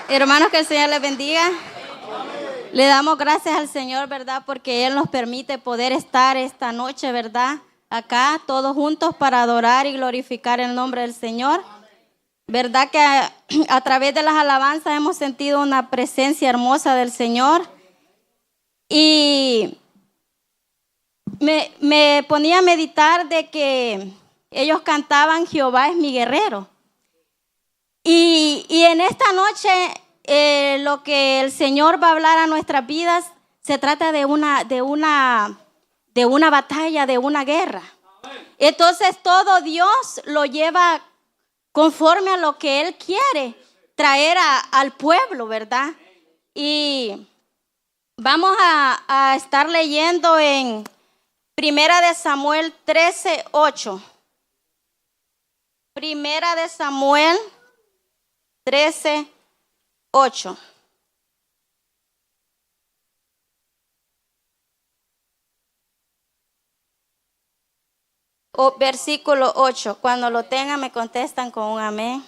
Hermanos, que el Señor les bendiga. Le damos gracias al Señor, ¿verdad? Porque Él nos permite poder estar esta noche, ¿verdad? Acá, todos juntos para adorar y glorificar el nombre del Señor. ¿Verdad que a través de las alabanzas hemos sentido una presencia hermosa del Señor? Y me ponía a meditar de que ellos cantaban Jehová es mi guerrero. Y en esta noche lo que el Señor va a hablar a nuestras vidas se trata de una batalla, de una guerra. Entonces todo Dios lo lleva conforme a lo que Él quiere traer al pueblo, ¿verdad? Y vamos a estar leyendo en Primera de Samuel 13:8. Primera de Samuel 13:8. O versículo 8. Cuando lo tengan me contestan con un amén.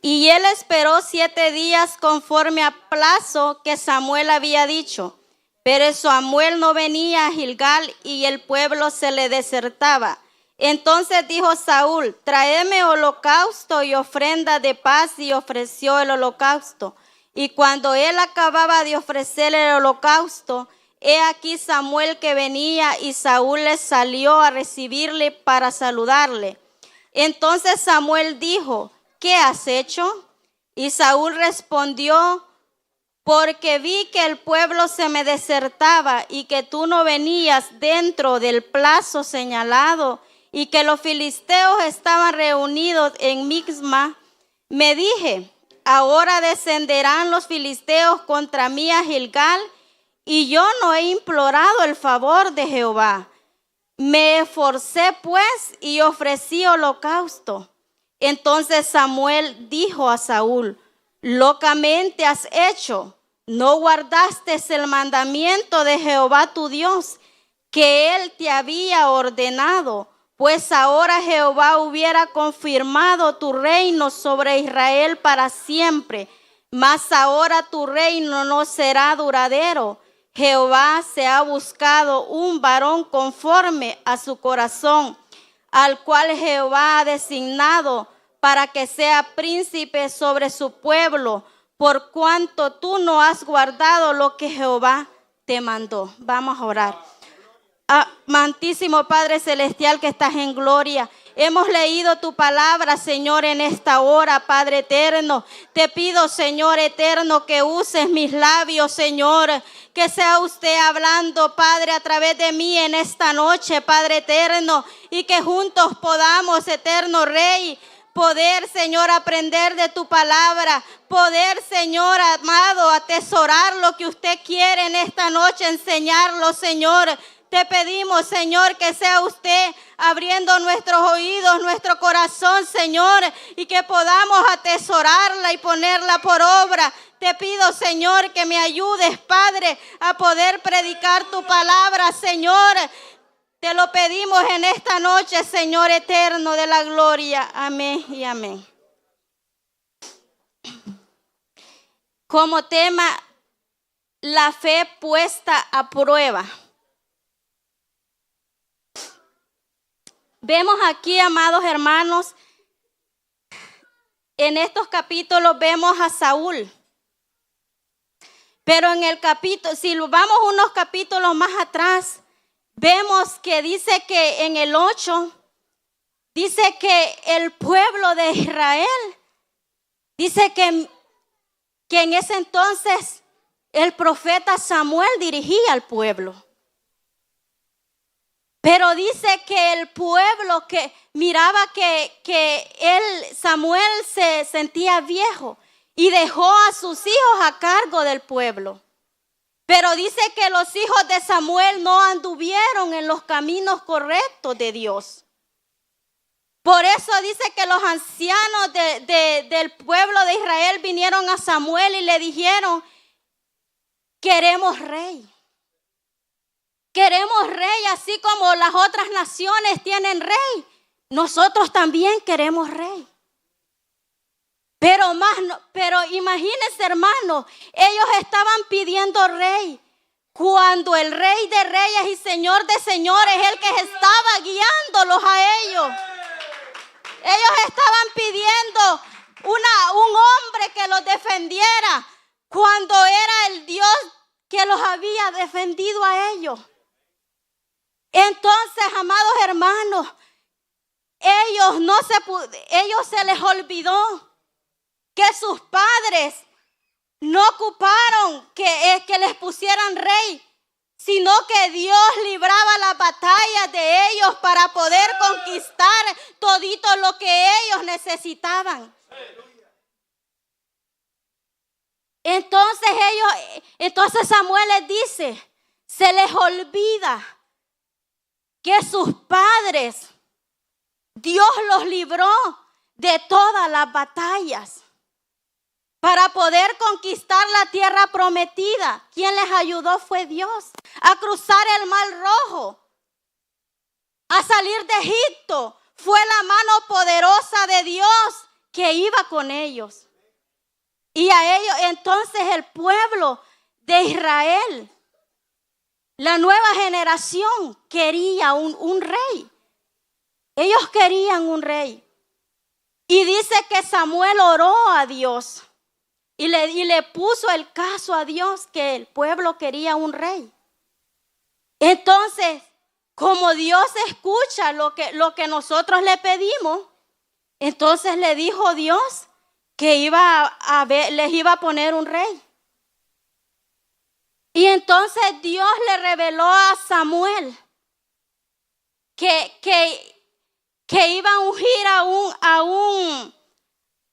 Y él esperó 7 días conforme a plazo que Samuel había dicho. Pero Samuel no venía a Gilgal y el pueblo se le desertaba. Entonces dijo Saúl: tráeme holocausto y ofrenda de paz, y ofreció el holocausto. Y cuando él acababa de ofrecer el holocausto, he aquí Samuel que venía, y Saúl le salió a recibirle para saludarle. Entonces Samuel dijo: ¿qué has hecho? Y Saúl respondió: porque vi que el pueblo se me desertaba y que tú no venías dentro del plazo señalado y que los filisteos estaban reunidos en Mizma. Me dije: ahora descenderán los filisteos contra mí a Gilgal, y yo no he implorado el favor de Jehová. Me esforcé pues y ofrecí holocausto. Entonces Samuel dijo a Saúl: locamente has hecho, no guardaste el mandamiento de Jehová tu Dios, que él te había ordenado, pues ahora Jehová hubiera confirmado tu reino sobre Israel para siempre, mas ahora tu reino no será duradero. Jehová se ha buscado un varón conforme a su corazón, al cual Jehová ha designado para que sea príncipe sobre su pueblo, por cuanto tú no has guardado lo que Jehová te mandó. Vamos a orar. Amantísimo Padre Celestial que estás en gloria, hemos leído tu palabra, Señor, en esta hora, Padre eterno. Te pido, Señor eterno, que uses mis labios, Señor, que sea usted hablando, Padre, a través de mí en esta noche, Padre eterno, y que juntos podamos, eterno Rey, poder, Señor, aprender de tu palabra, poder, Señor amado, atesorar lo que usted quiere en esta noche, enseñarlo, Señor. Te pedimos, Señor, que sea usted abriendo nuestros oídos, nuestro corazón, Señor, y que podamos atesorarla y ponerla por obra. Te pido, Señor, que me ayudes, Padre, a poder predicar tu palabra, Señor. Te lo pedimos en esta noche, Señor eterno de la gloria. Amén y amén. Como tema, la fe puesta a prueba. Vemos aquí, amados hermanos, en estos capítulos vemos a Saúl. Pero en el capítulo, si vamos unos capítulos más atrás, vemos que dice que en el 8, dice que el pueblo de Israel, dice que en ese entonces el profeta Samuel dirigía al pueblo. Pero dice que el pueblo que miraba que Samuel se sentía viejo y dejó a sus hijos a cargo del pueblo. Pero dice que los hijos de Samuel no anduvieron en los caminos correctos de Dios. Por eso dice que los ancianos del pueblo de Israel vinieron a Samuel y le dijeron: queremos rey. Queremos rey, así como las otras naciones tienen rey. Nosotros también queremos rey. Pero imagínense, hermanos, ellos estaban pidiendo rey, cuando el Rey de Reyes y Señor de Señores es el que estaba guiándolos a ellos. Ellos estaban pidiendo un hombre que los defendiera, cuando era el Dios que los había defendido a ellos. Entonces, amados hermanos, ellos se les olvidó que sus padres no ocuparon que les pusieran rey, sino que Dios libraba las batallas de ellos para poder conquistar todito lo que ellos necesitaban. Entonces Samuel les dice, se les olvida que sus padres, Dios los libró de todas las batallas para poder conquistar la tierra prometida. Quien les ayudó fue Dios a cruzar el Mar Rojo, a salir de Egipto. Fue la mano poderosa de Dios que iba con ellos. Y a ellos, entonces el pueblo de Israel, la nueva generación, quería un rey. Ellos querían un rey. Y dice que Samuel oró a Dios y le puso el caso a Dios que el pueblo quería un rey. Entonces, como Dios escucha lo que nosotros le pedimos, entonces le dijo Dios que les iba a poner un rey. Y entonces Dios le reveló a Samuel que iba a ungir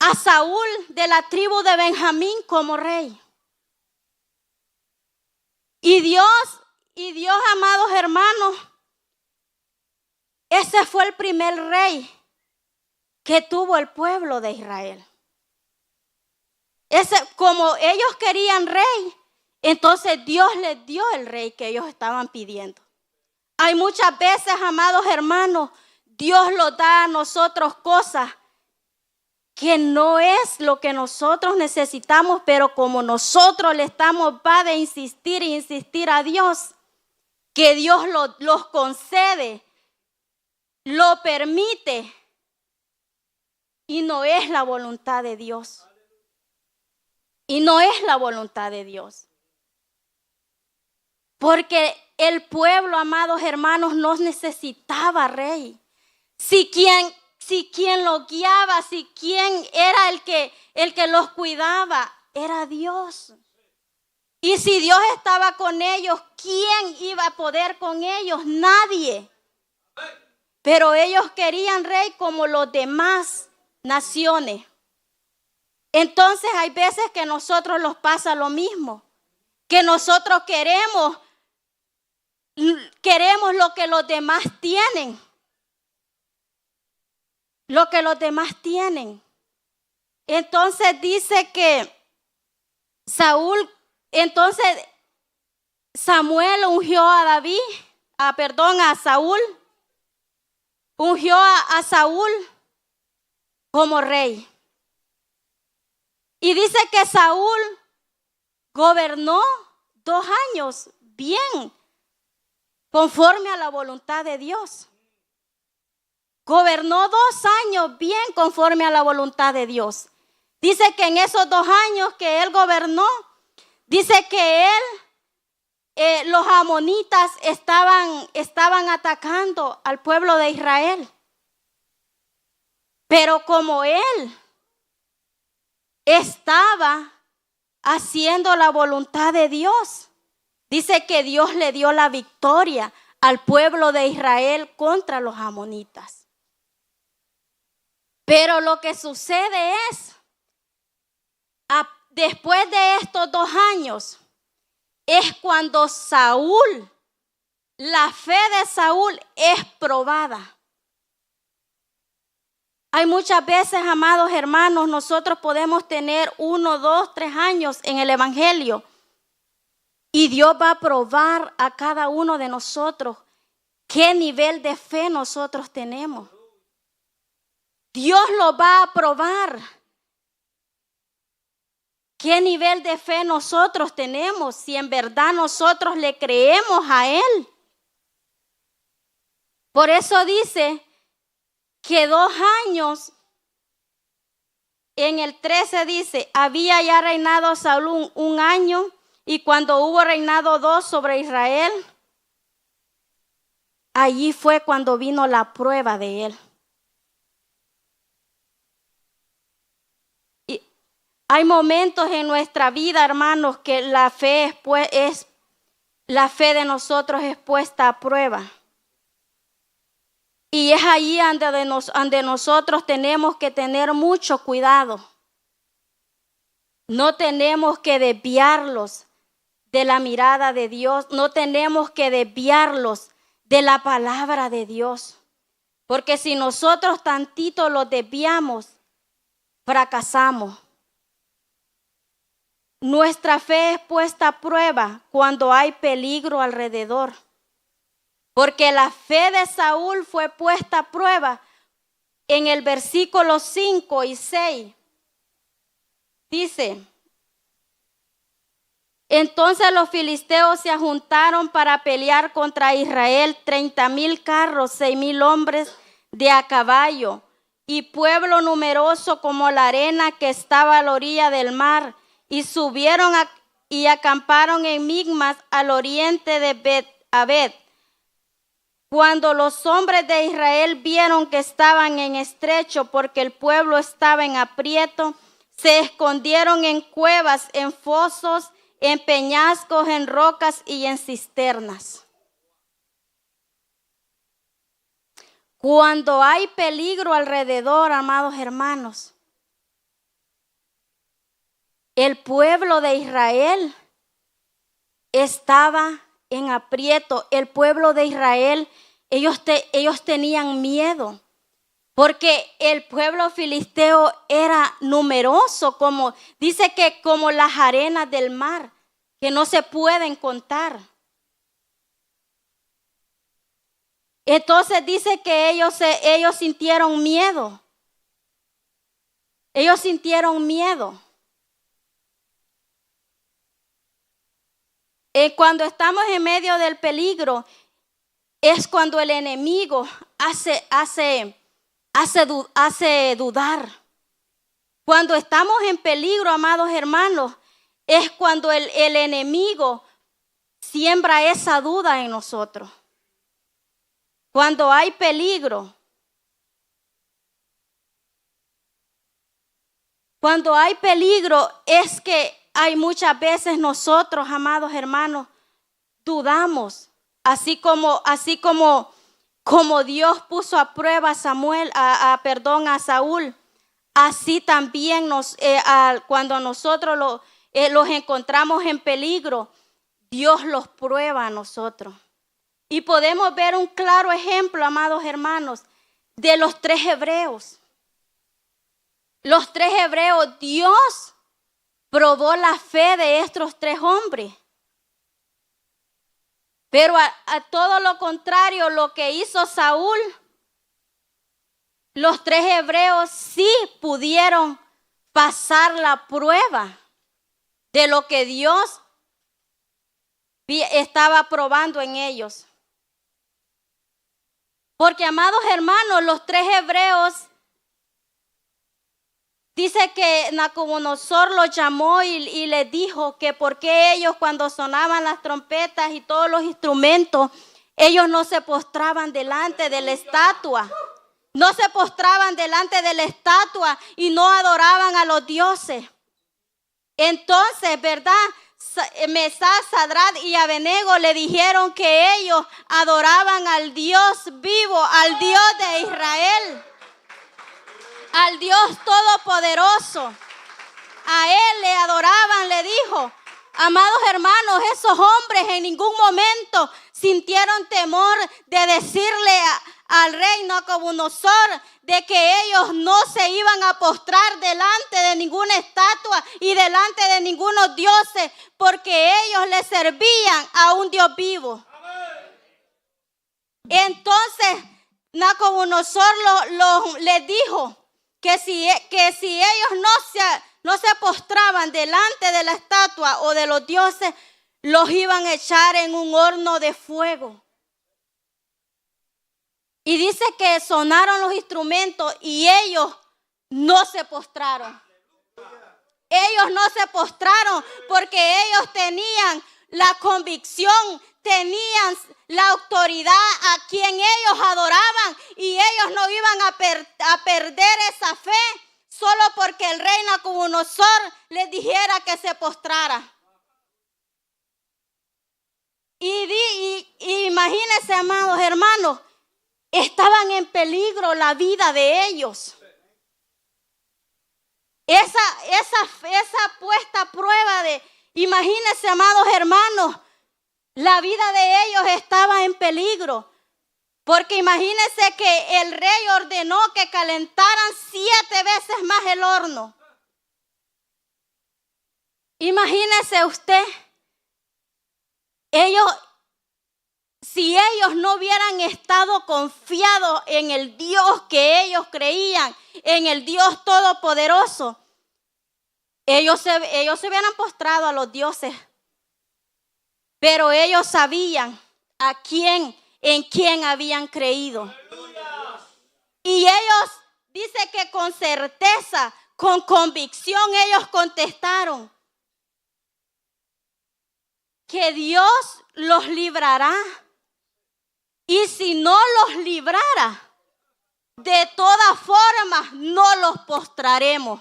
a Saúl de la tribu de Benjamín como rey. Y Dios, amados hermanos, ese fue el primer rey que tuvo el pueblo de Israel. Como ellos querían rey, entonces Dios les dio el rey que ellos estaban pidiendo. Hay muchas veces, amados hermanos, Dios nos da a nosotros cosas que no es lo que nosotros necesitamos, pero como nosotros le estamos de insistir e insistir a Dios, que Dios los concede, lo permite, y no es la voluntad de Dios. Y no es la voluntad de Dios. Porque el pueblo, amados hermanos, no necesitaba rey. Si quien los guiaba, si quien era el que los cuidaba, era Dios. Y si Dios estaba con ellos, ¿quién iba a poder con ellos? Nadie. Pero ellos querían rey como los demás naciones. Entonces hay veces que a nosotros nos pasa lo mismo, que nosotros queremos lo que los demás tienen. Lo que los demás tienen. Entonces dice que Samuel ungió a Saúl, ungió a Saúl como rey. Y dice que Saúl gobernó 2 años bien, conforme a la voluntad de Dios. Gobernó 2 años bien conforme a la voluntad de Dios. Dice que en esos 2 años que él gobernó, dice que los amonitas estaban atacando al pueblo de Israel. Pero como él estaba haciendo la voluntad de Dios, dice que Dios le dio la victoria al pueblo de Israel contra los amonitas. Pero lo que sucede es, después de estos 2 años, es cuando la fe de Saúl es probada. Hay muchas veces, amados hermanos, nosotros podemos tener 1, 2, 3 años en el evangelio, Y Dios va a probar a cada uno de nosotros qué nivel de fe nosotros tenemos. Dios lo va a probar. ¿Qué nivel de fe nosotros tenemos? Si en verdad nosotros le creemos a Él. Por eso dice que 2 años, en el 13 dice, había ya reinado Saúl un año, y cuando hubo reinado 2 sobre Israel, allí fue cuando vino la prueba de él. Y hay momentos en nuestra vida, hermanos, que la fe la fe de nosotros es puesta a prueba. Y es allí donde nosotros tenemos que tener mucho cuidado. No tenemos que desviarlos de la mirada de Dios. No tenemos que desviarlos de la palabra de Dios. Porque si nosotros tantito los desviamos, fracasamos. Nuestra fe es puesta a prueba cuando hay peligro alrededor. Porque la fe de Saúl fue puesta a prueba en el versículo 5 y 6. Dice, entonces los filisteos se juntaron para pelear contra Israel, 30,000 carros, 6,000 hombres de a caballo, y pueblo numeroso como la arena que estaba a la orilla del mar, y subieron y acamparon en Migmas al oriente de Bet-Abed. Cuando los hombres de Israel vieron que estaban en estrecho porque el pueblo estaba en aprieto, se escondieron en cuevas, en fosos, en peñascos, en rocas y en cisternas. Cuando hay peligro alrededor, amados hermanos, el pueblo de Israel estaba en aprieto. El pueblo de Israel, ellos tenían miedo, porque el pueblo filisteo era numeroso, como dice que como las arenas del mar, que no se pueden contar. Entonces dice que ellos sintieron miedo. Ellos sintieron miedo. Cuando estamos en medio del peligro, es cuando el enemigo hace dudar. Cuando estamos en peligro, amados hermanos, es cuando el enemigo siembra esa duda en nosotros. Cuando hay peligro. Cuando hay peligro es que hay muchas veces nosotros, amados hermanos, dudamos. Así como Dios puso a prueba a Saúl, así también cuando nosotros los encontramos en peligro, Dios los prueba a nosotros. Y podemos ver un claro ejemplo, amados hermanos, de los 3 hebreos. Los 3 hebreos, Dios probó la fe de estos 3 hombres. Pero a todo lo contrario, lo que hizo Saúl, los 3 hebreos sí pudieron pasar la prueba de lo que Dios estaba probando en ellos. Porque, amados hermanos, los 3 hebreos, dice que Nabucodonosor los llamó y les dijo que por qué ellos cuando sonaban las trompetas y todos los instrumentos, ellos no se postraban delante de la estatua. No se postraban delante de la estatua y no adoraban a los dioses. Entonces, ¿verdad? Mesach, Sadrach y Abednego le dijeron que ellos adoraban al Dios vivo, al Dios de Israel, al Dios todopoderoso. A él le adoraban, le dijo, Amados hermanos, esos hombres en ningún momento sintieron temor de decirle al rey Nabucodonosor de que ellos no se iban a postrar delante de ninguna estatua y delante de ningunos dioses, porque ellos le servían a un Dios vivo. Entonces Nabucodonosor les dijo que si ellos no se postraban delante de la estatua o de los dioses, los iban a echar en un horno de fuego. Y dice que sonaron los instrumentos y ellos no se postraron. Ellos no se postraron porque ellos tenían la convicción, tenían la autoridad a quien ellos adoraban, y ellos no iban a perder esa fe solo porque el rey Nabucodonosor les dijera que se postrara. Y imagínense, amados hermanos, estaban en peligro la vida de ellos. Esa puesta a prueba imagínense, amados hermanos, la vida de ellos estaba en peligro. Porque imagínense que el rey ordenó que calentaran 7 veces más el horno. Imagínese usted, si ellos no hubieran estado confiados en el Dios que ellos creían, en el Dios Todopoderoso, ellos se hubieran postrado a los dioses. Pero ellos sabían en quién habían creído. Y ellos, dice que con certeza, con convicción, ellos contestaron que Dios los librará. Y si no los librara, de todas formas no los postraremos.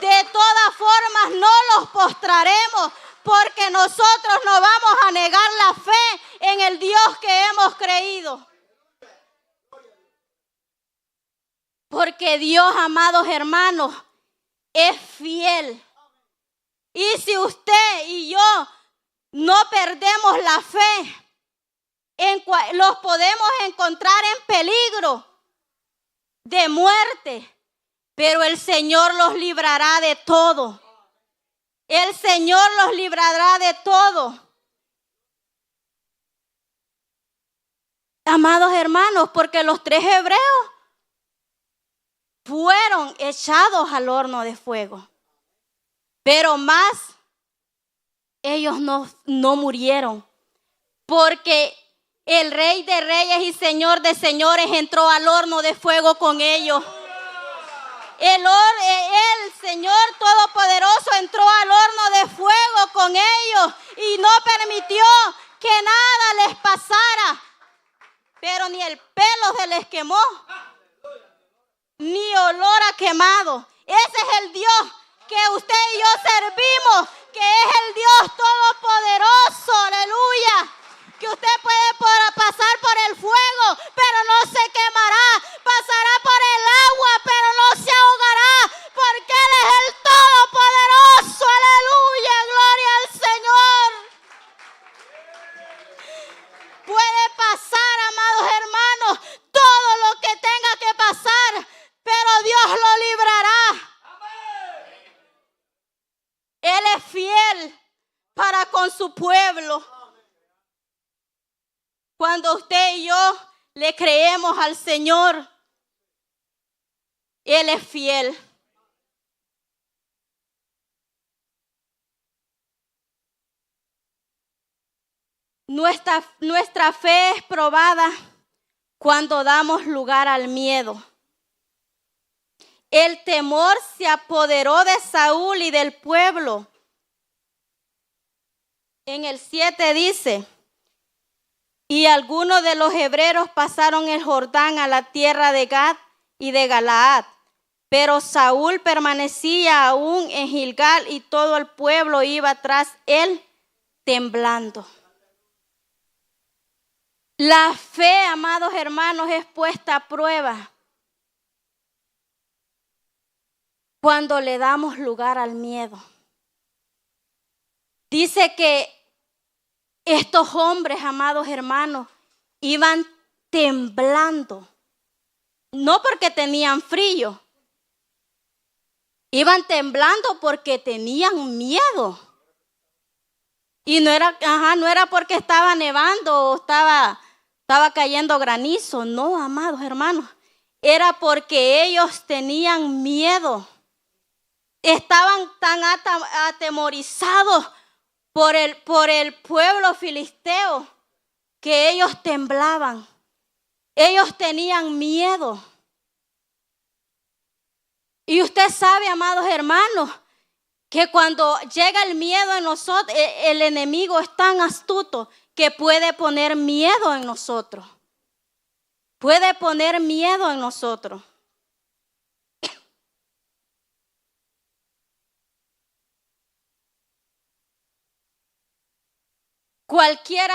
De todas formas no los postraremos, porque nosotros no vamos a negar la fe en el Dios que hemos creído. Porque Dios, amados hermanos, es fiel. Y si usted y yo no perdemos la fe, los podemos encontrar en peligro de muerte, pero el Señor los librará de todo. El Señor los librará de todo. Amados hermanos, porque los 3 hebreos fueron echados al horno de fuego, pero más ellos no murieron, porque el Rey de Reyes y Señor de Señores entró al horno de fuego con ellos. El Señor Todopoderoso entró al horno de fuego con ellos y no permitió que nada les pasara. Pero ni el pelo se les quemó, ni olor a quemado. Ese es el Dios que usted y yo servimos, que es el Dios Todopoderoso, aleluya. Que usted puede pasar por el fuego, pero no se quemará. Pasará por el agua, pero no se ahogará, porque Él es el Todopoderoso, aleluya, gloria al Señor. Puede pasar, amados hermanos, todo lo que tenga que pasar, pero Dios lo librará. Él es fiel para con su pueblo. Cuando usted y yo le creemos al Señor, Él es fiel. Nuestra fe es probada cuando damos lugar al miedo. El temor se apoderó de Saúl y del pueblo. En el 7 dice: y algunos de los hebreos pasaron el Jordán a la tierra de Gad y de Galaad, pero Saúl permanecía aún en Gilgal y todo el pueblo iba tras él temblando. La fe, amados hermanos, es puesta a prueba cuando le damos lugar al miedo. dice que estos hombres, amados hermanos, iban temblando. No porque tenían frío. Iban temblando porque tenían miedo. Y no era porque estaba nevando o estaba cayendo granizo. No, amados hermanos. Era porque ellos tenían miedo. Estaban tan atemorizados por el pueblo filisteo que ellos temblaban. Ellos tenían miedo. Y usted sabe, amados hermanos, que cuando llega el miedo en nosotros, el enemigo es tan astuto que puede poner miedo en nosotros. Puede poner miedo en nosotros. Cualquiera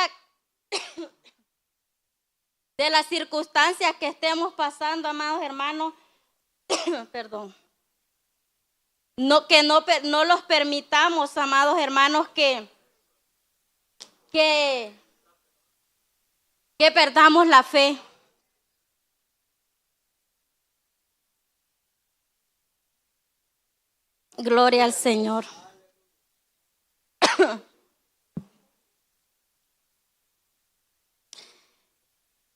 de las circunstancias que estemos pasando, amados hermanos, perdón. No los permitamos, amados hermanos, que perdamos la fe. Gloria al Señor.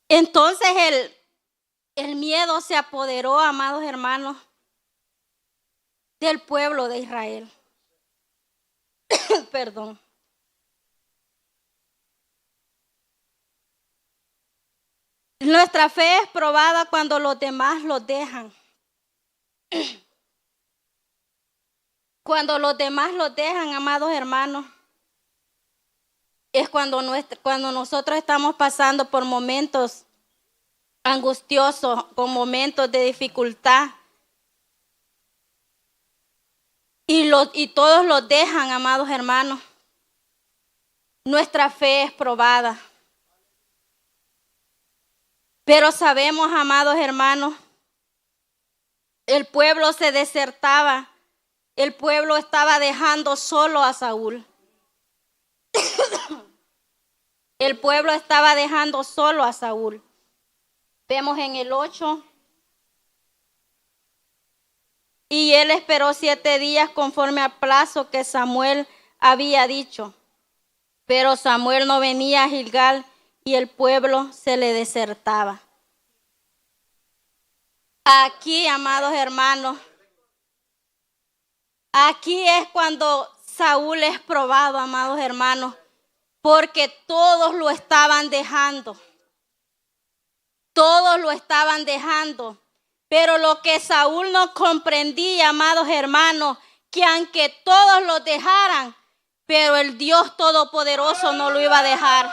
Entonces el miedo se apoderó, amados hermanos, del pueblo de Israel. Perdón. Nuestra fe es probada cuando los demás los dejan. Cuando los demás los dejan, amados hermanos, es cuando nosotros estamos pasando por momentos angustiosos, con momentos de dificultad. Y todos los dejan, amados hermanos. Nuestra fe es probada. Pero sabemos, amados hermanos, el pueblo se desertaba. El pueblo estaba dejando solo a Saúl. El pueblo estaba dejando solo a Saúl. Vemos en el 8. Y él esperó 7 días conforme al plazo que Samuel había dicho. Pero Samuel no venía a Gilgal y el pueblo se le desertaba. Aquí, amados hermanos, aquí es cuando Saúl es probado, amados hermanos, porque todos lo estaban dejando. Todos lo estaban dejando. Pero lo que Saúl no comprendía, amados hermanos, que aunque todos lo dejaran, pero el Dios Todopoderoso no lo iba a dejar.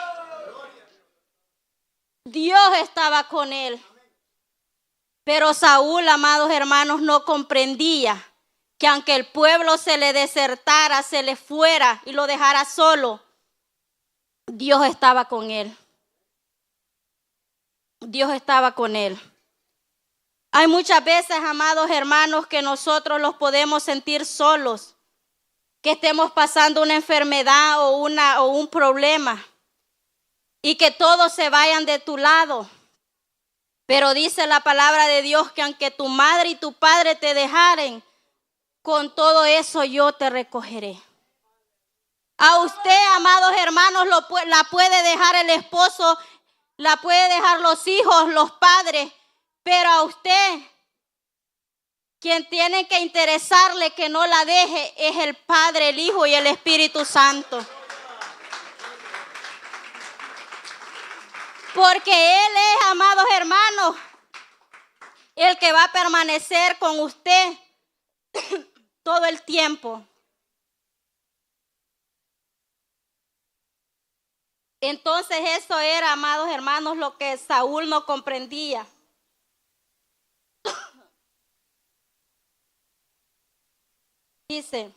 Dios estaba con él. Pero Saúl, amados hermanos, no comprendía que aunque el pueblo se le desertara, se le fuera y lo dejara solo, Dios estaba con él. Dios estaba con él. Hay muchas veces, amados hermanos, que nosotros los podemos sentir solos, que estemos pasando una enfermedad o un problema y que todos se vayan de tu lado. Pero dice la palabra de Dios que aunque tu madre y tu padre te dejaren, con todo eso yo te recogeré. A usted, amados hermanos, la puede dejar el esposo, la puede dejar los hijos, los padres, pero a usted, quien tiene que interesarle que no la deje, es el Padre, el Hijo y el Espíritu Santo. Porque Él es, amados hermanos, el que va a permanecer con usted todo el tiempo. Entonces eso era, amados hermanos, lo que Saúl no comprendía. Dice,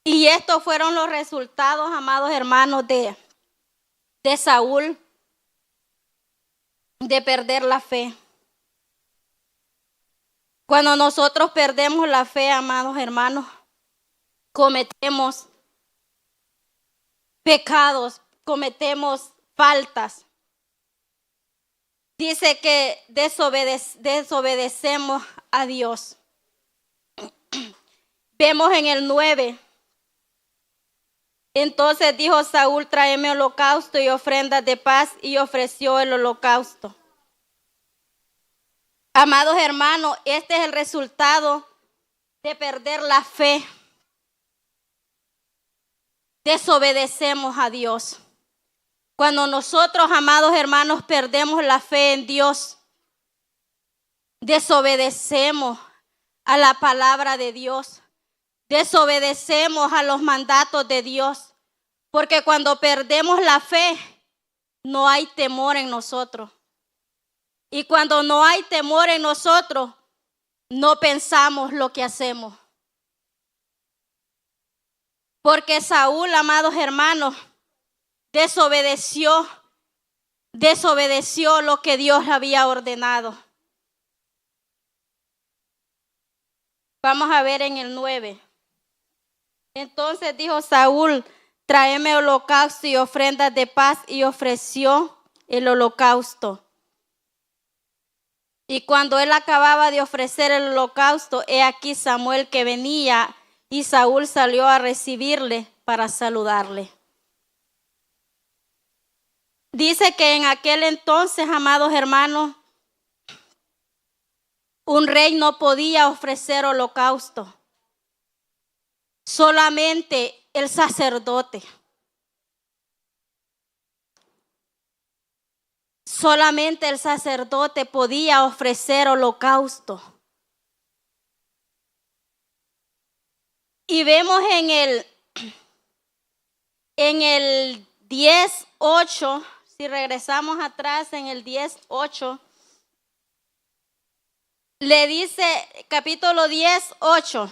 y estos fueron los resultados, amados hermanos, de Saúl, de perder la fe. Cuando nosotros perdemos la fe, amados hermanos, cometemos pecados, cometemos faltas. Dice que desobedecemos a Dios. Vemos en el 9. Entonces dijo Saúl: tráeme holocausto y ofrendas de paz, y ofreció el holocausto. Amados hermanos, este es el resultado de perder la fe. Desobedecemos a Dios. Cuando nosotros, amados hermanos, perdemos la fe en Dios, desobedecemos a la palabra de Dios, desobedecemos a los mandatos de Dios, porque cuando perdemos la fe, no hay temor en nosotros. Y cuando no hay temor en nosotros, no pensamos lo que hacemos. Porque Saúl, amados hermanos, desobedeció lo que Dios había ordenado. Vamos a ver en el 9. Entonces dijo Saúl: tráeme holocausto y ofrendas de paz, y ofreció el holocausto. Y cuando él acababa de ofrecer el holocausto, he aquí Samuel que venía, y Saúl salió a recibirle para saludarle. Dice que en aquel entonces, amados hermanos, un rey no podía ofrecer holocausto. Solamente el sacerdote. Solamente el sacerdote podía ofrecer holocausto. Y vemos en el 10:8, si regresamos atrás en el 10:8, le dice, capítulo 10:8,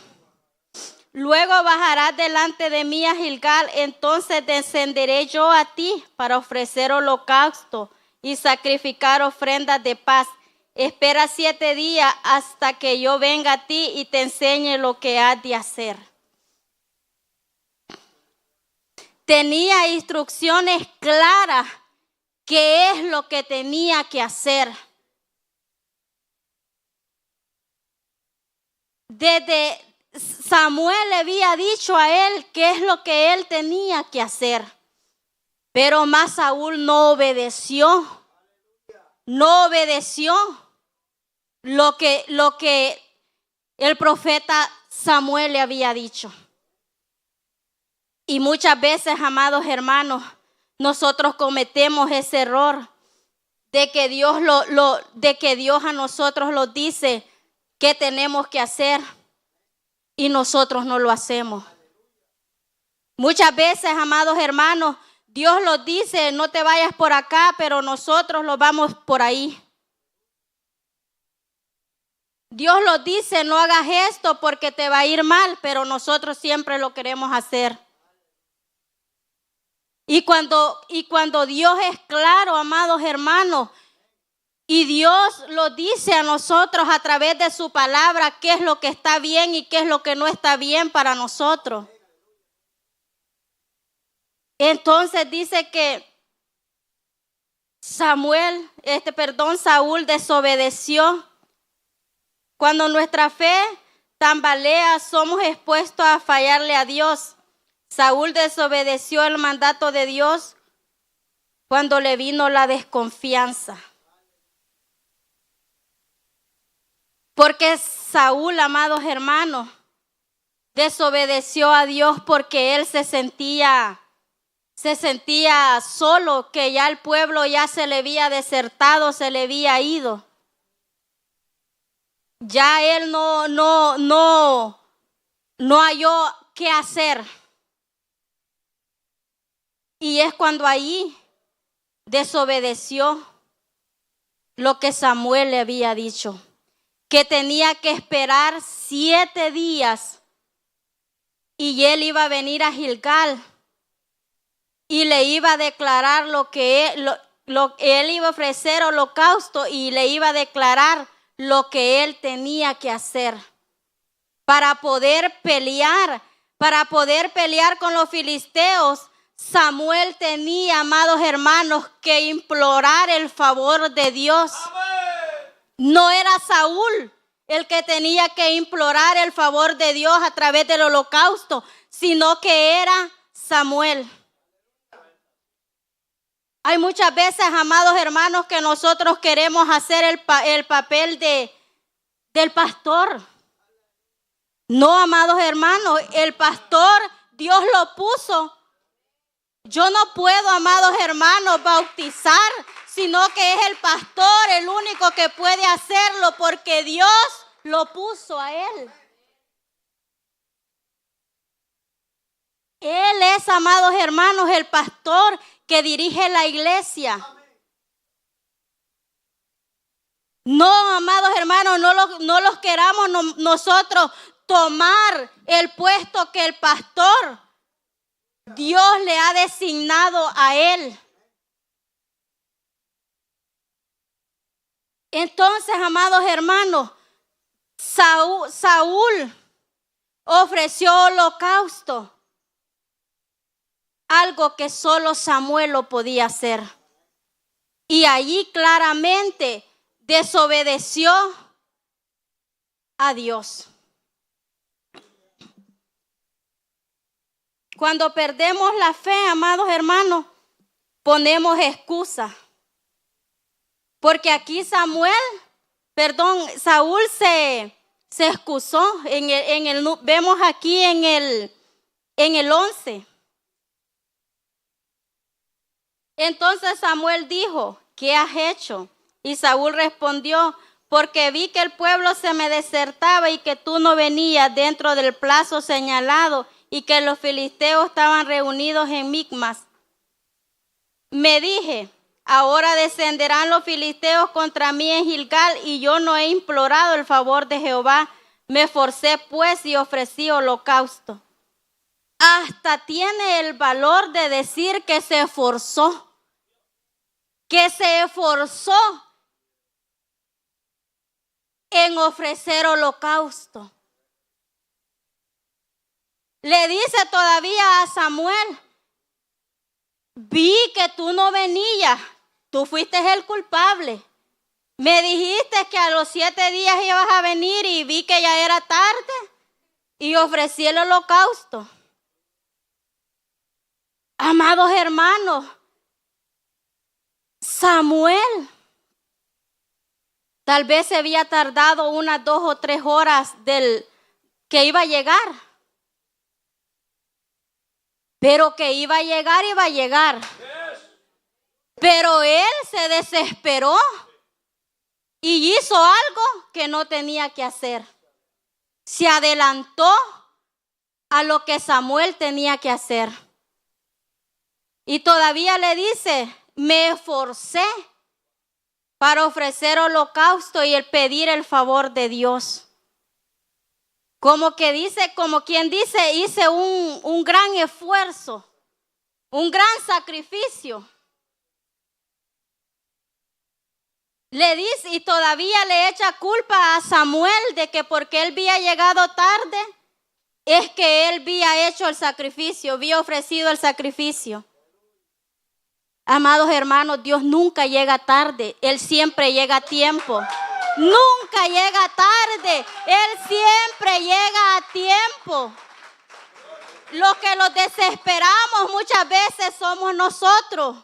luego bajarás delante de mí a Gilgal, entonces descenderé yo a ti para ofrecer holocausto y sacrificar ofrendas de paz. Espera 7 días hasta que yo venga a ti y te enseñe lo que has de hacer. Tenía instrucciones claras qué es lo que tenía que hacer. Desde Samuel le había dicho a él qué es lo que él tenía que hacer. Pero más Saúl no obedeció. No obedeció lo que el profeta Samuel le había dicho. Y muchas veces, amados hermanos, nosotros cometemos ese error de que Dios a nosotros nos dice qué tenemos que hacer y nosotros no lo hacemos. Muchas veces, amados hermanos, Dios nos dice: no te vayas por acá, pero nosotros lo vamos por ahí. Dios nos dice: no hagas esto porque te va a ir mal, pero nosotros siempre lo queremos hacer. Y cuando Dios es claro, amados hermanos, y Dios lo dice a nosotros a través de su palabra qué es lo que está bien y qué es lo que no está bien para nosotros. Entonces dice que Saúl desobedeció. Cuando nuestra fe tambalea, somos expuestos a fallarle a Dios. Saúl desobedeció el mandato de Dios cuando le vino la desconfianza. Porque Saúl, amados hermanos, desobedeció a Dios porque él se sentía solo, que ya el pueblo ya se le había desertado, se le había ido. Ya él no halló qué hacer. Y es cuando ahí desobedeció lo que Samuel le había dicho, que tenía que esperar 7 días y él iba a venir a Gilgal y le iba a declarar él iba a ofrecer holocausto y le iba a declarar lo que él tenía que hacer para poder pelear, para poder pelear con los filisteos, Samuel tenía, amados hermanos, que implorar el favor de Dios. No era Saúl el que tenía que implorar el favor de Dios a través del holocausto, sino que era Samuel. Hay muchas veces, amados hermanos, que nosotros queremos hacer el papel del pastor. No, amados hermanos, el pastor Dios lo puso. Yo no puedo, amados hermanos, bautizar, sino que es el pastor el único que puede hacerlo porque Dios lo puso a él. Él es, amados hermanos, el pastor que dirige la iglesia. No, amados hermanos, no los queramos nosotros tomar el puesto que el pastor Dios le ha designado a él. Entonces, amados hermanos, Saúl ofreció holocausto, algo que solo Samuel lo podía hacer. Y allí claramente desobedeció a Dios. Cuando perdemos la fe, amados hermanos, ponemos excusas. Porque aquí Saúl se excusó. Vemos aquí en el 11. Entonces Samuel dijo, ¿qué has hecho? Y Saúl respondió, porque vi que el pueblo se me desertaba y que tú no venías dentro del plazo señalado y que los filisteos estaban reunidos en Micmas. Me dije, ahora descenderán los filisteos contra mí en Gilgal y yo no he implorado el favor de Jehová. Me forcé pues y ofrecí holocausto. Hasta tiene el valor de decir que se esforzó. Que se esforzó en ofrecer holocausto. Le dice todavía a Samuel, vi que tú no venías, tú fuiste el culpable. Me dijiste que a los 7 días ibas a venir y vi que ya era tarde y ofrecí el holocausto. Amados hermanos, Samuel tal vez se había tardado unas 2 o 3 horas del que iba a llegar. Pero que iba a llegar. Pero él se desesperó y hizo algo que no tenía que hacer. Se adelantó a lo que Samuel tenía que hacer. Y todavía le dice, me esforcé para ofrecer holocausto y el pedir el favor de Dios. Como quien dice, hice un gran esfuerzo, un gran sacrificio. Le dice, y todavía le echa culpa a Samuel de que porque él había llegado tarde, es que él había hecho el sacrificio, había ofrecido el sacrificio. Amados hermanos, Dios nunca llega tarde, Él siempre llega a tiempo. Nunca llega tarde, Él siempre llega a tiempo. Los que los desesperamos muchas veces somos nosotros.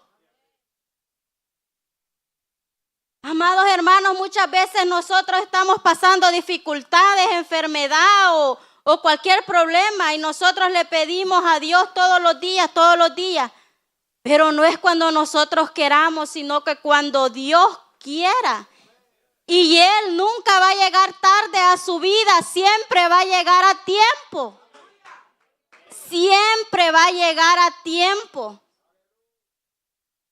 Amados hermanos, muchas veces nosotros estamos pasando dificultades, enfermedad o cualquier problema y nosotros le pedimos a Dios todos los días. Pero no es cuando nosotros queramos, sino que cuando Dios quiera. Y Él nunca va a llegar tarde a su vida, siempre va a llegar a tiempo. Siempre va a llegar a tiempo.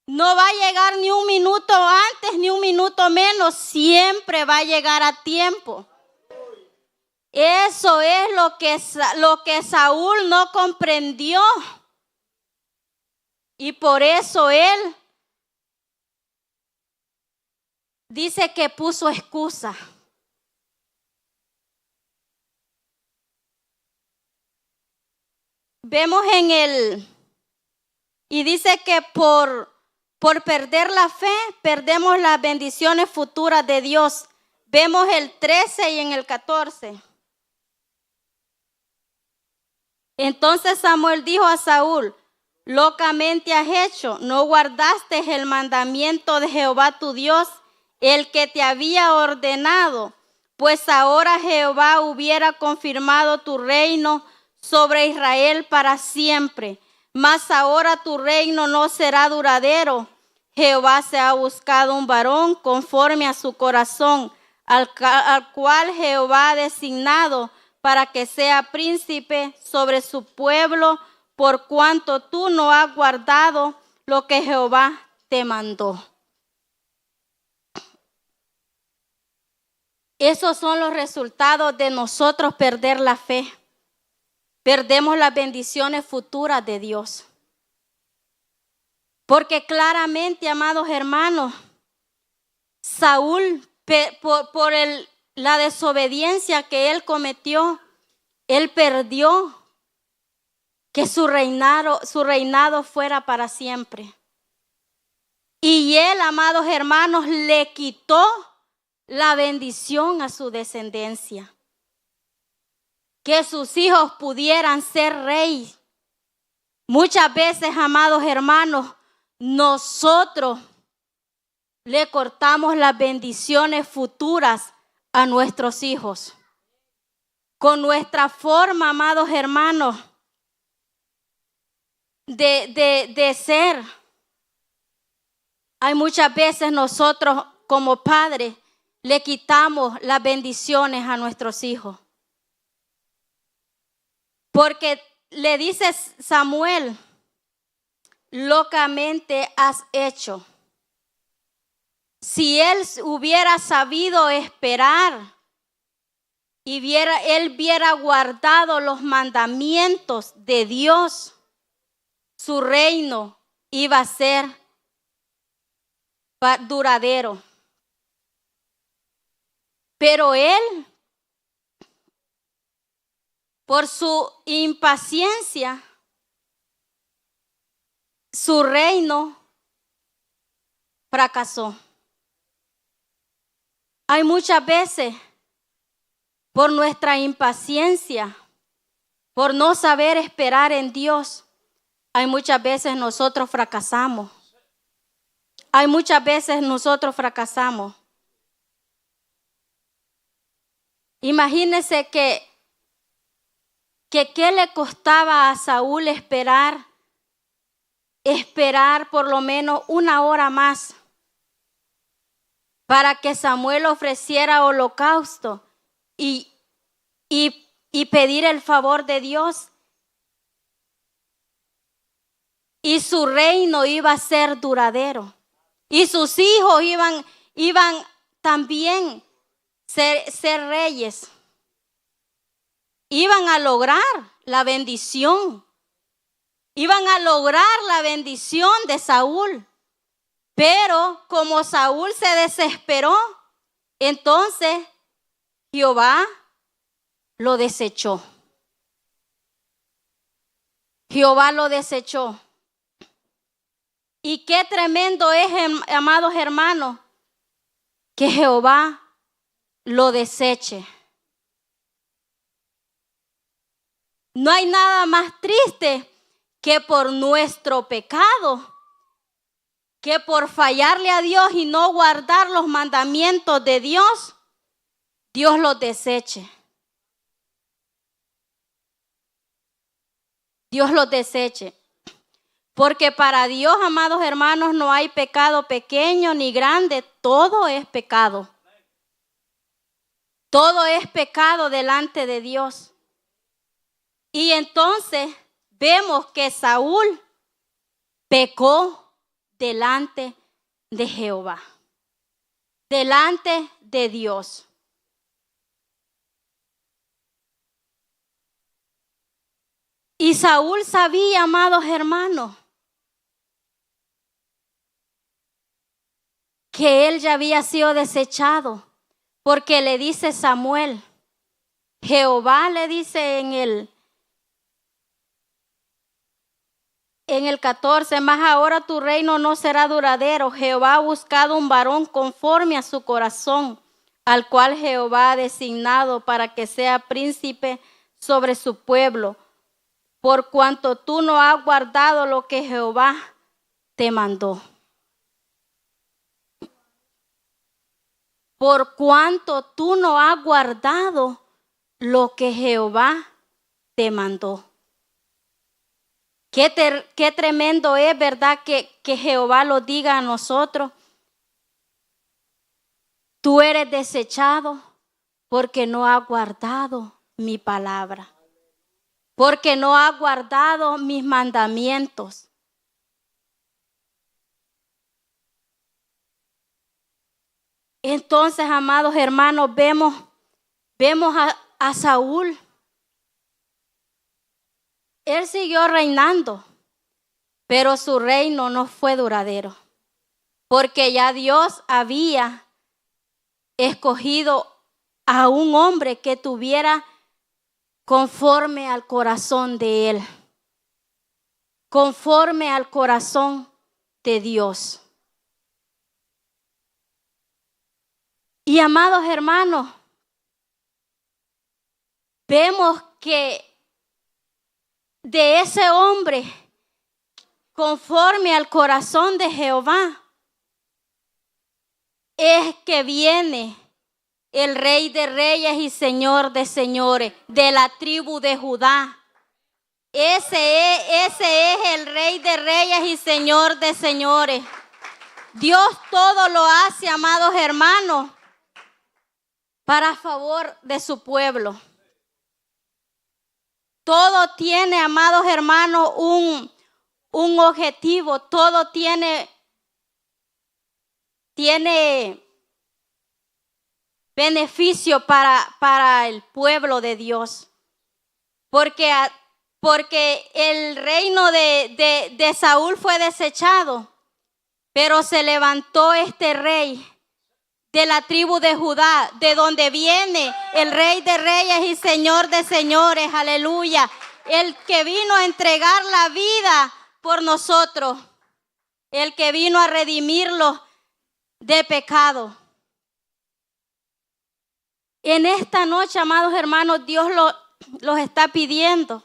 No va a llegar ni un minuto antes ni un minuto menos, siempre va a llegar a tiempo. Eso es lo que Saúl no comprendió. Y por eso él dice que puso excusa. vemos y dice que por perder la fe, perdemos las bendiciones futuras de Dios. Vemos el 13 y en el 14. Entonces Samuel dijo a Saúl: locamente has hecho, no guardaste el mandamiento de Jehová tu Dios, el que te había ordenado, pues ahora Jehová hubiera confirmado tu reino sobre Israel para siempre. Mas ahora tu reino no será duradero. Jehová se ha buscado un varón conforme a su corazón, al cual Jehová ha designado para que sea príncipe sobre su pueblo, por cuanto tú no has guardado lo que Jehová te mandó. Esos son los resultados de nosotros perder la fe. Perdemos las bendiciones futuras de Dios. Porque claramente, amados hermanos, Saúl, por la desobediencia que él cometió, él perdió que su reinado fuera para siempre. Y él, amados hermanos, le quitó la bendición a su descendencia. Que sus hijos pudieran ser rey. Muchas veces, amados hermanos, nosotros le cortamos las bendiciones futuras a nuestros hijos. Con nuestra forma, amados hermanos, de ser. Hay muchas veces nosotros como padres le quitamos las bendiciones a nuestros hijos. Porque le dice Samuel: locamente has hecho. Si él hubiera sabido esperar y él hubiera guardado los mandamientos de Dios, su reino iba a ser duradero. Pero él, por su impaciencia, su reino fracasó. Hay muchas veces, por nuestra impaciencia, por no saber esperar en Dios, hay muchas veces nosotros fracasamos. Hay muchas veces nosotros fracasamos. Imagínense que qué le costaba a Saúl esperar por lo menos 1 hora más para que Samuel ofreciera holocausto y pedir el favor de Dios. Y su reino iba a ser duradero. Y sus hijos iban también ser reyes. Iban a lograr la bendición. Iban a lograr la bendición de Saúl. Pero como Saúl se desesperó, entonces Jehová lo desechó. Jehová lo desechó. Y qué tremendo es, amados hermanos, que Jehová lo deseche. No hay nada más triste que por nuestro pecado, que por fallarle a Dios y no guardar los mandamientos de Dios, Dios los deseche. Dios los deseche. Porque para Dios, amados hermanos, no hay pecado pequeño ni grande, todo es pecado. Todo es pecado delante de Dios. Y entonces vemos que Saúl pecó delante de Jehová, delante de Dios. Y Saúl sabía, amados hermanos, que él ya había sido desechado, porque le dice Samuel, Jehová le dice en el 14, más ahora tu reino no será duradero. Jehová ha buscado un varón conforme a su corazón, al cual Jehová ha designado para que sea príncipe sobre su pueblo, por cuanto tú no has guardado lo que Jehová te mandó. Por cuanto tú no has guardado lo que Jehová te mandó. Qué tremendo es, ¿verdad? Que Jehová lo diga a nosotros. Tú eres desechado porque no has guardado mi palabra, porque no has guardado mis mandamientos. Entonces, amados hermanos, vemos a Saúl. Él siguió reinando, pero su reino no fue duradero, porque ya Dios había escogido a un hombre que tuviera conforme al corazón de él, conforme al corazón de Dios. Y amados hermanos, vemos que de ese hombre, conforme al corazón de Jehová, es que viene el Rey de Reyes y Señor de Señores, de la tribu de Judá. Ese es el Rey de Reyes y Señor de Señores. Dios todo lo hace, amados hermanos, para favor de su pueblo. Todo tiene, amados hermanos, un objetivo. Todo tiene beneficio para el pueblo de Dios. Porque el reino de Saúl fue desechado, pero se levantó este rey de la tribu de Judá, de donde viene el Rey de Reyes y Señor de Señores, aleluya, el que vino a entregar la vida por nosotros, el que vino a redimirlos de pecado. En esta noche, amados hermanos, Dios los está pidiendo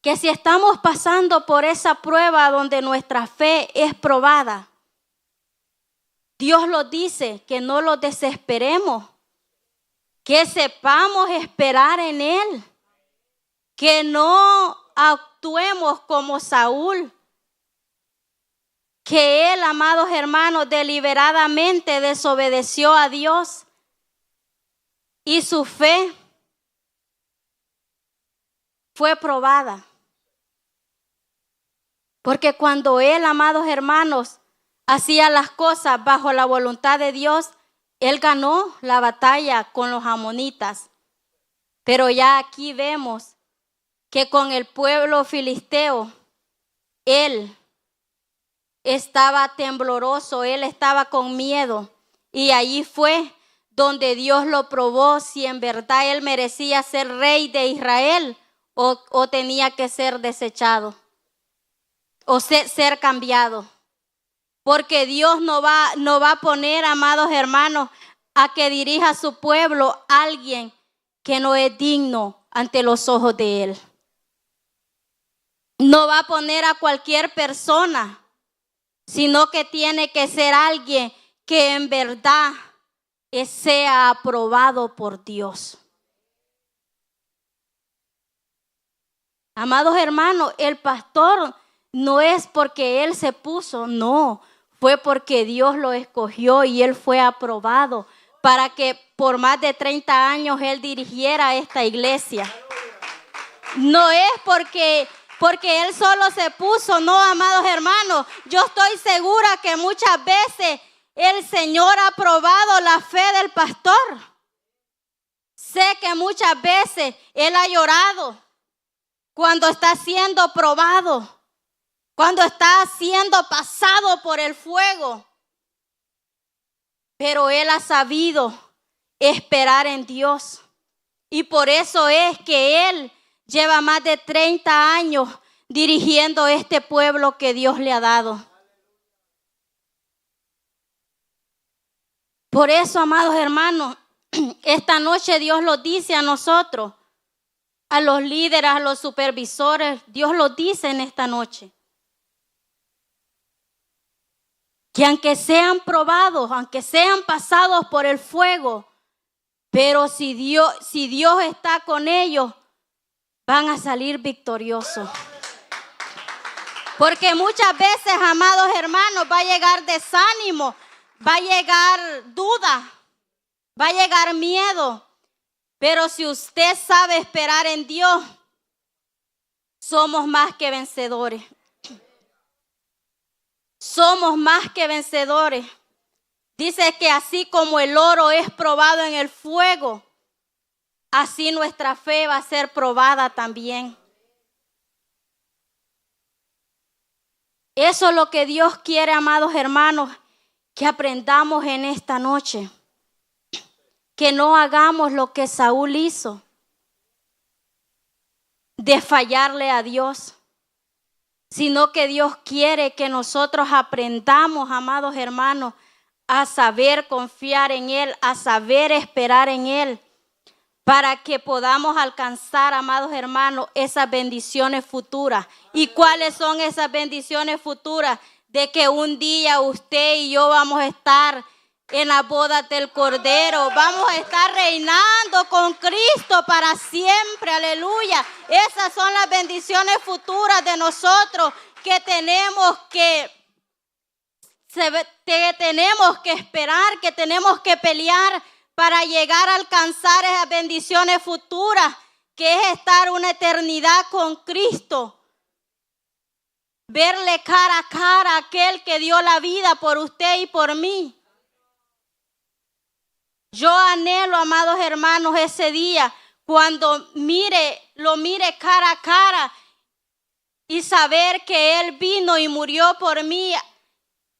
que si estamos pasando por esa prueba donde nuestra fe es probada, Dios nos dice que no los desesperemos, que sepamos esperar en Él, que no actuemos como Saúl, que él, amados hermanos, deliberadamente desobedeció a Dios y su fe fue probada. Porque cuando él, amados hermanos, hacía las cosas bajo la voluntad de Dios, él ganó la batalla con los amonitas. Pero ya aquí vemos que con el pueblo filisteo, él estaba tembloroso, él estaba con miedo. Y allí fue donde Dios lo probó si en verdad él merecía ser rey de Israel o tenía que ser desechado o ser cambiado. Porque Dios no va a poner, amados hermanos, a que dirija a su pueblo alguien que no es digno ante los ojos de él. No va a poner a cualquier persona, sino que tiene que ser alguien que en verdad sea aprobado por Dios. Amados hermanos, el pastor no es porque él se puso, no, fue porque Dios lo escogió y él fue aprobado para que por más de 30 años él dirigiera esta iglesia. No es porque él solo se puso, no, amados hermanos. Yo estoy segura que muchas veces el Señor ha probado la fe del pastor. Sé que muchas veces él ha llorado cuando está siendo probado, cuando está siendo pasado por el fuego. Pero él ha sabido esperar en Dios. Y por eso es que él Lleva más de 30 años dirigiendo este pueblo que Dios le ha dado. Por eso, amados hermanos, esta noche Dios lo dice a nosotros, a los líderes, a los supervisores. Dios lo dice en esta noche. Que aunque sean probados, aunque sean pasados por el fuego, pero si Dios está con ellos, van a salir victoriosos. Porque muchas veces, amados hermanos, va a llegar desánimo, va a llegar duda, va a llegar miedo. Pero si usted sabe esperar en Dios, somos más que vencedores. Somos más que vencedores. Dice que así como el oro es probado en el fuego, así nuestra fe va a ser probada también. Eso es lo que Dios quiere, amados hermanos, que aprendamos en esta noche. Que no hagamos lo que Saúl hizo, de fallarle a Dios, sino que Dios quiere que nosotros aprendamos, amados hermanos, a saber confiar en Él, a saber esperar en Él, para que podamos alcanzar, amados hermanos, esas bendiciones futuras. ¿Y cuáles son esas bendiciones futuras? De que un día usted y yo vamos a estar en la boda del Cordero. Vamos a estar reinando con Cristo para siempre. Aleluya. Esas son las bendiciones futuras de nosotros que tenemos que esperar, que tenemos que pelear para llegar a alcanzar esas bendiciones futuras, que es estar una eternidad con Cristo. Verle cara a cara a aquel que dio la vida por usted y por mí. Yo anhelo, amados hermanos, ese día cuando lo mire cara a cara y saber que Él vino y murió por mí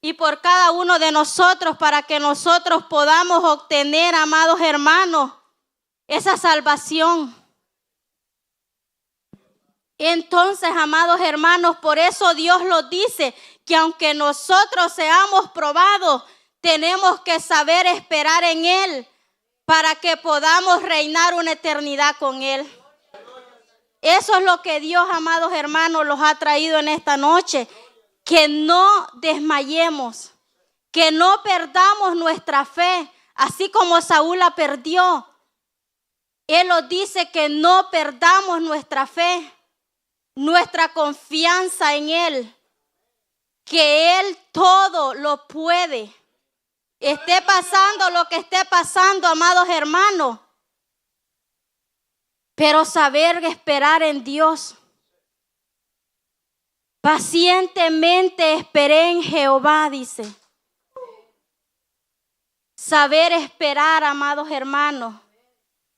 y por cada uno de nosotros para que nosotros podamos obtener, amados hermanos, esa salvación. Entonces, amados hermanos, por eso Dios lo dice, que aunque nosotros seamos probados, tenemos que saber esperar en Él para que podamos reinar una eternidad con Él. Eso es lo que Dios, amados hermanos, los ha traído en esta noche. Que no desmayemos, que no perdamos nuestra fe, así como Saúl la perdió. Él nos dice que no perdamos nuestra fe, nuestra confianza en Él, que Él todo lo puede. Esté pasando lo que esté pasando, amados hermanos, pero saber esperar en Dios. Pacientemente esperé en Jehová, dice. Saber esperar, amados hermanos,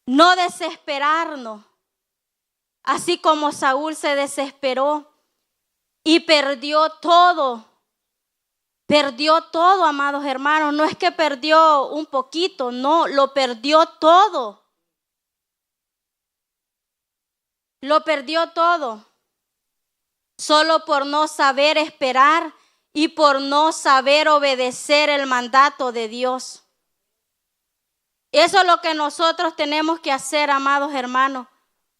no desesperarnos, así como Saúl se desesperó y perdió todo. Perdió todo, amados hermanos. No es que perdió un poquito, no, lo perdió todo. Lo perdió todo. Solo por no saber esperar y por no saber obedecer el mandato de Dios. Eso es lo que nosotros tenemos que hacer, amados hermanos.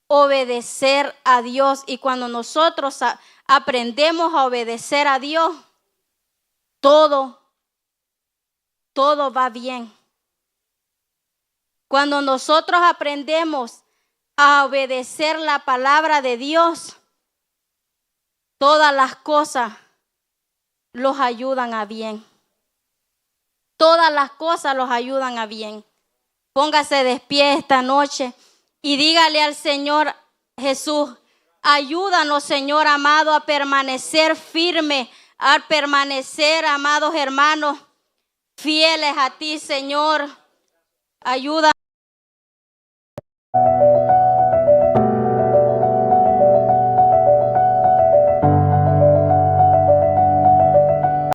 Obedecer a Dios. Y cuando nosotros aprendemos a obedecer a Dios, todo va bien. Cuando nosotros aprendemos a obedecer la palabra de Dios, todas las cosas los ayudan a bien. Todas las cosas los ayudan a bien. Póngase de pie esta noche y dígale al Señor Jesús, ayúdanos, Señor amado, a permanecer firme, a permanecer, amados hermanos, fieles a ti, Señor. Ayuda.